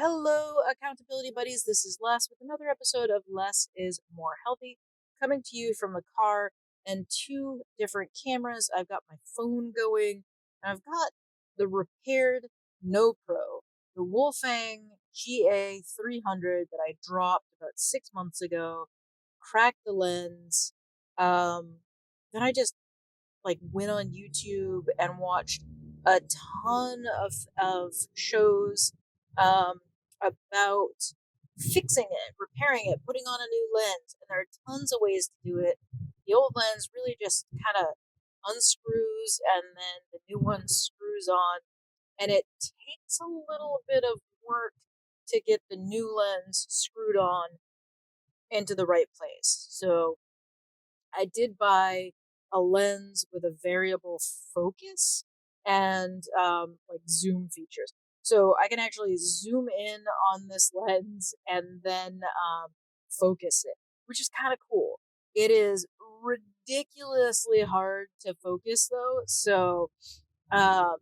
Hello, accountability buddies. This is Les with another episode of Less is More Healthy, coming to you from the car and two different cameras. I've got my phone going, and I've got the repaired NoPro, the Wolfang GA 300 that I dropped about 6 months ago, cracked the lens. Then I just went on YouTube and watched a ton of shows um, about fixing it, repairing it, putting on a new lens, and there are tons of ways to do it. The old lens really just kind of unscrews, and then the new one screws on, and it takes a little bit of work to get the new lens screwed on into the right place. So I did buy a lens with a variable focus and zoom features. So I can actually zoom in on this lens and then focus it, which is kind of cool. It is ridiculously hard to focus though. So um,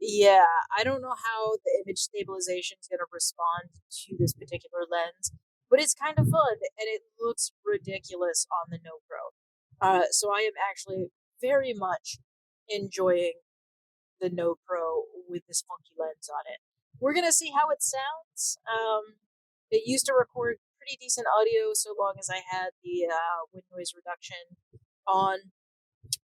yeah, I don't know how the image stabilization is going to respond to this particular lens, but it's kind of fun and it looks ridiculous on the NoPro. So I am actually very much enjoying the NoPro with this funky lens on it. We're gonna see how it sounds. It used to record pretty decent audio so long as I had the wind noise reduction on.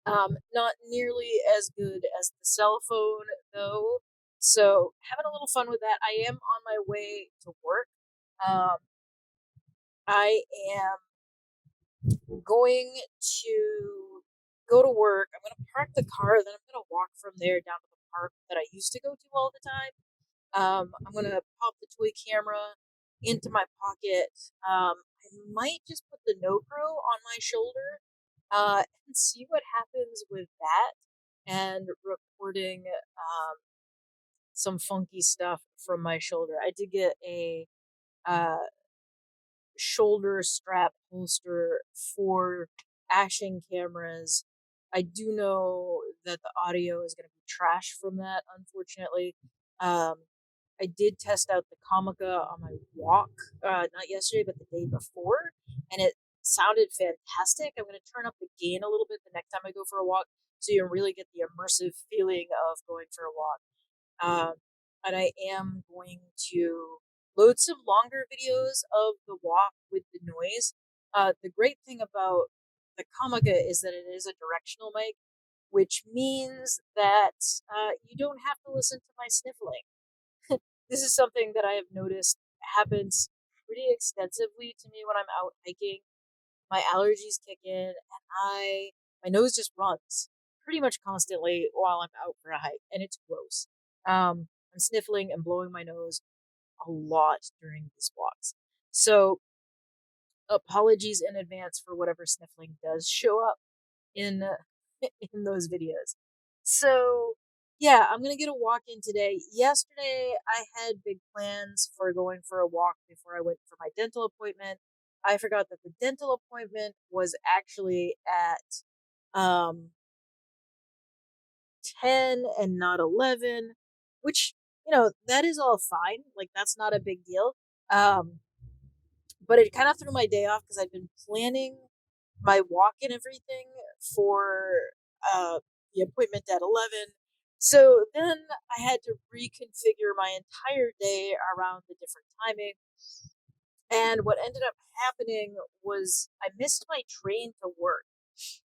Not nearly as good as the cell phone though. So having a little fun with that. I am on my way to work. Um, I am going to go to work. I'm going to park the car, then I'm going to walk from there down to the park that I used to go to all the time. I'm going to pop the toy camera into my pocket. I might just put the NoPro on my shoulder and see what happens with that and recording some funky stuff from my shoulder. I did get a uh, shoulder strap holster for action cameras. I do know that the audio is going to be trash from that, unfortunately. Um, I did test out the Comica on my walk, not yesterday, but the day before, and it sounded fantastic. I'm going to turn up the gain a little bit the next time I go for a walk so you really get the immersive feeling of going for a walk. Um, and I am going to load some longer videos of the walk with the noise. The great thing about the Comica is that it is a directional mic, which means that you don't have to listen to my sniffling. This is something that I have noticed happens pretty extensively to me when I'm out hiking. My allergies kick in, and my nose just runs pretty much constantly while I'm out for a hike, and it's gross. I'm sniffling and blowing my nose a lot during these walks. So apologies in advance for whatever sniffling does show up in in those videos. So yeah, I'm gonna get a walk in today. Yesterday I had big plans for going for a walk before I went for my dental appointment. I forgot that the dental appointment was actually at 10 and not 11, which that is all fine. Like that's not a big deal. Um, but it kind of threw my day off because I'd been planning my walk and everything for uh, the appointment at 11. So then I had to reconfigure my entire day around the different timing. And what ended up happening was I missed my train to work.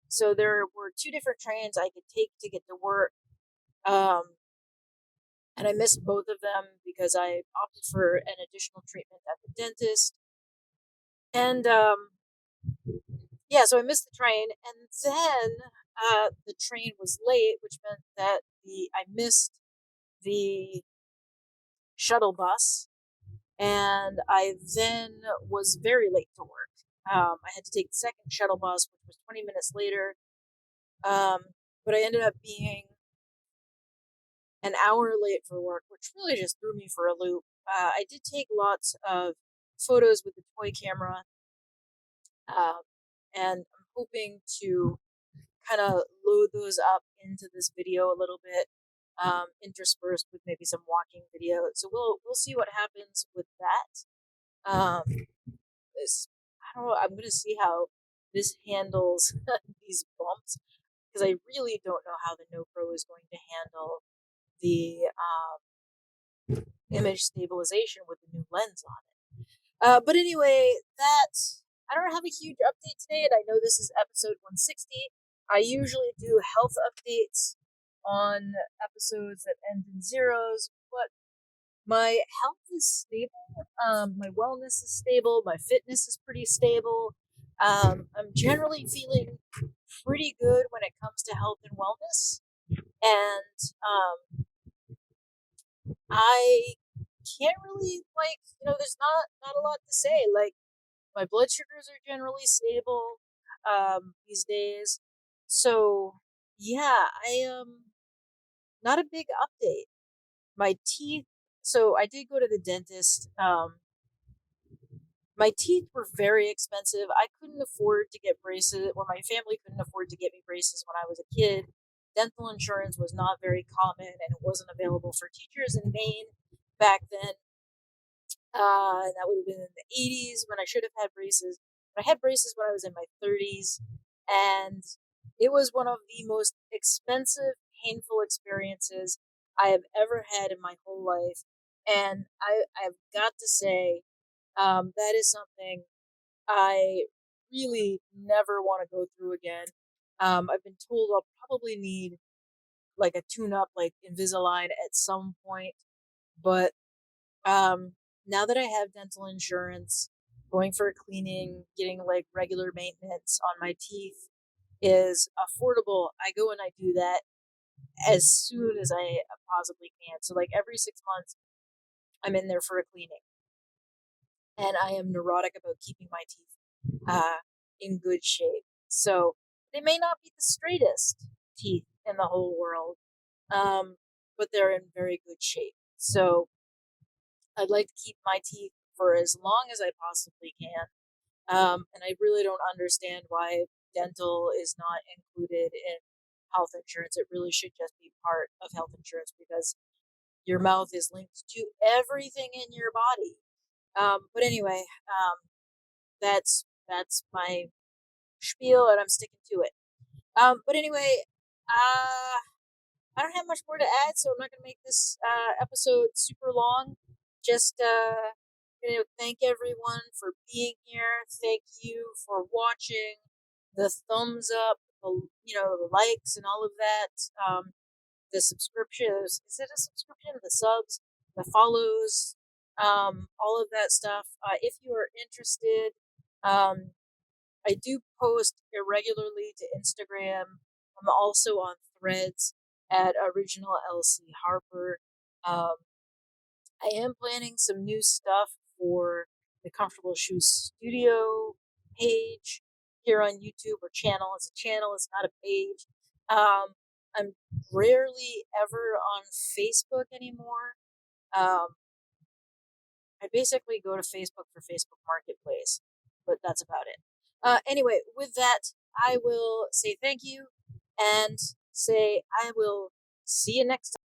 So there were two different trains I could take to get to work. Um, and I missed both of them because I opted for an additional treatment at the dentist. And yeah, so I missed the train, and then the train was late, which meant that the I missed the shuttle bus, and I then was very late to work. I had to take the second shuttle bus, which was 20 minutes later, um, but I ended up being an hour late for work, which really just threw me for a loop. I did take lots of photos with the toy camera, um, and I'm hoping to kind of load those up into this video a little bit. interspersed with maybe some walking video. So we'll see what happens with that. This I don't know. I'm gonna see how this handles these bumps because I really don't know how the No Pro is going to handle the image stabilization with the new lens on it. But anyway, I don't have a huge update today, and I know this is episode 160. I usually do health updates on episodes that end in zeros, but my health is stable. My wellness is stable. My fitness is pretty stable. I'm generally feeling pretty good when it comes to health and wellness, and I can't really there's not a lot to say. Like my blood sugars are generally stable these days, so yeah, I not a big update. My teeth. So I did go to the dentist. My teeth were very expensive. I couldn't afford to get braces, or my family couldn't afford to get me braces when I was a kid. Dental insurance was not very common, and it wasn't available for teachers in Maine back then. That would have been in the 80s when I should have had braces. But I had braces when I was in my 30s, and it was one of the most expensive, painful experiences I have ever had in my whole life. And I've got to say, that is something I really never want to go through again. I've been told I'll probably need like a tune up, like Invisalign at some point, but um, now that I have dental insurance, going for a cleaning, getting like regular maintenance on my teeth is affordable. I go and I do that as soon as I possibly can. So, like every 6 months, I'm in there for a cleaning. And I am neurotic about keeping my teeth in good shape. So, they may not be the straightest teeth in the whole world, um, but they're in very good shape. So, I'd like to keep my teeth for as long as I possibly can. And I really don't understand why dental is not included in health insurance. It really should just be part of health insurance because your mouth is linked to everything in your body. But anyway, that's my spiel, and I'm sticking to it. But anyway, I don't have much more to add, so I'm not going to make this episode super long. Just thank everyone for being here. Thank you for watching. The thumbs up, the likes, and all of that. The subscriptions. Is it a subscription? The subs, the follows, all of that stuff. If you are interested, um, I do post irregularly to Instagram. I'm also on Threads at Original LC Harper. Um, I am planning some new stuff for the Comfortable Shoes Studio page here on YouTube or channel. It's a channel, it's not a page. I'm rarely ever on Facebook anymore. Um, I basically go to Facebook for Facebook Marketplace, but that's about it. Anyway, with that, I will say thank you and say I will see you next time.